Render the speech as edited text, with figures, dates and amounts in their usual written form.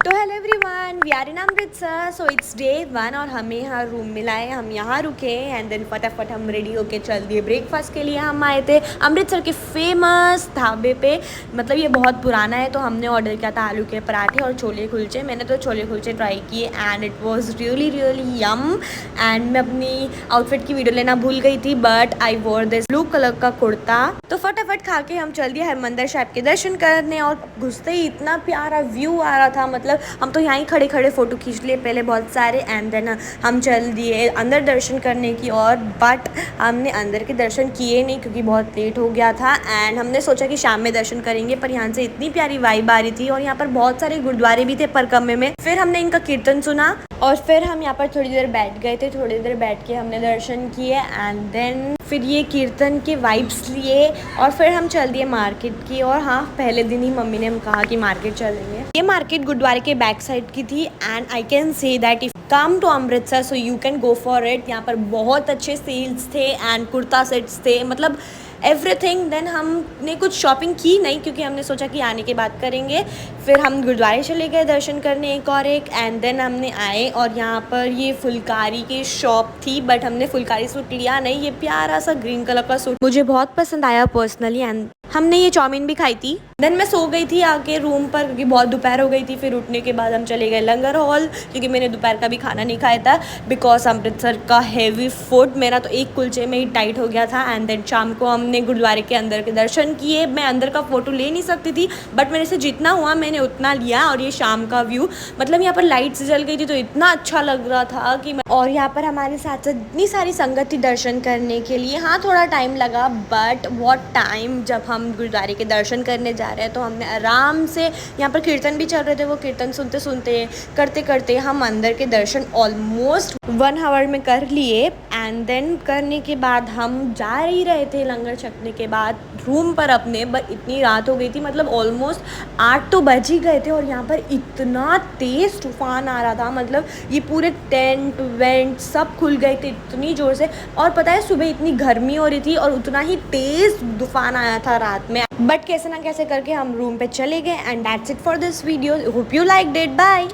तो hello everyone, we are in Amritsar. So it's day 1 और हमें यहाँ रूम मिला है। हम यहाँ रुके एंड देन फटाफट हम रेडी होके चल दिए ब्रेकफास्ट के लिए। हम आए थे अमृतसर के फेमस ढाबे पे। मतलब ये बहुत पुराना है, तो हमने ऑर्डर किया था आलू के पराठे और छोले कुलचे। मैंने तो छोले कुलचे ट्राई किए and it was really really yum. And मैं अपनी आउटफिट की वीडियो लेना भूल गई थी, but I wore this blue colour का कुर्ता। तो फटाफट खा के हम चल दिए हरमंदिर साहिब के दर्शन करने। और घुसते ही इतना प्यारा व्यू आ रहा था, मतलब हम तो यहाँ ही खड़े खड़े फ़ोटो खींच लिए पहले बहुत सारे एंड देन हम चल दिए अंदर दर्शन करने की और। बट हमने अंदर के दर्शन किए नहीं क्योंकि बहुत लेट हो गया था एंड हमने सोचा कि शाम में दर्शन करेंगे, पर यहाँ से इतनी प्यारी वाइब आ रही थी और यहाँ पर बहुत सारे गुरुद्वारे भी थे परकम्मे में। फिर हमने इनका कीर्तन सुना और फिर हम यहाँ पर थोड़ी देर बैठ गए थे। थोड़ी देर बैठ के हमने दर्शन किए एंड देन फिर ये कीर्तन के वाइब्स लिए और फिर हम चल दिए मार्केट की। और हाँ, पहले दिन ही मम्मी ने कहा कि मार्केट चलेंगे। ये मार्केट गुरुद्वारे के बैक साइड की थी and I can say that if come to Amritsar so you can go for it. यहाँ पर बहुत अच्छे सेल्स थे एंड कुर्ता सेट्स थे, मतलब एवरीथिंग। देन हमने कुछ शॉपिंग की नहीं क्योंकि हमने सोचा कि आने के बाद करेंगे। फिर हम गुरुद्वारे चले गए दर्शन करने एक और एक एंड देन हमने आए और यहाँ पर ये फुलकारी की शॉप थी, बट हमने फुलकारी सूट लिया नहीं। ये प्यारा सा ग्रीन कलर का सूट मुझे बहुत पसंद आया पर्सनली एंड हमने ये चाउमीन भी खाई थी। देन मैं सो गई थी आके रूम पर क्योंकि बहुत दोपहर हो गई थी। फिर उठने के बाद हम चले गए लंगर हॉल क्योंकि मैंने दोपहर का भी खाना नहीं खाया था बिकॉज अमृतसर का हैवी फूड मेरा तो एक कुलचे में ही टाइट हो गया था। एंड देन शाम को हमने गुरुद्वारे के अंदर के दर्शन किए। मैं अंदर का फ़ोटो ले नहीं सकती थी बट मेरे से जितना हुआ मैंने उतना लिया। और ये शाम का व्यू, मतलब यहाँ पर लाइट्स जल गई थी तो इतना अच्छा लग रहा था कि और यहाँ पर हमारे साथ साथ इतनी सारी संगत थी दर्शन करने के लिए। हाँ, थोड़ा टाइम लगा बट व्हाट टाइम। जब हम गुरुद्वारे के दर्शन करने जा रहे हैं तो हमने आराम से, यहाँ पर कीर्तन भी चल रहे थे, वो कीर्तन सुनते सुनते करते करते हम अंदर के दर्शन ऑलमोस्ट 1 आवर में कर लिए। एंड देन करने के बाद हम जा ही रहे थे लंगर छकने के बाद रूम पर अपने, बट इतनी रात हो गई थी, मतलब ऑलमोस्ट 8 तो बज ही गए थे। और यहाँ पर इतना तेज़ तूफान आ रहा था, मतलब ये पूरे टेंट वेंट सब खुल गए थे इतनी ज़ोर से। और पता है सुबह इतनी गर्मी हो रही थी और उतना ही तेज़ तूफान आया था रात में। बट कैसे ना कैसे करके हम रूम पे चले गए and that's it for this video. Hope you liked it. Bye.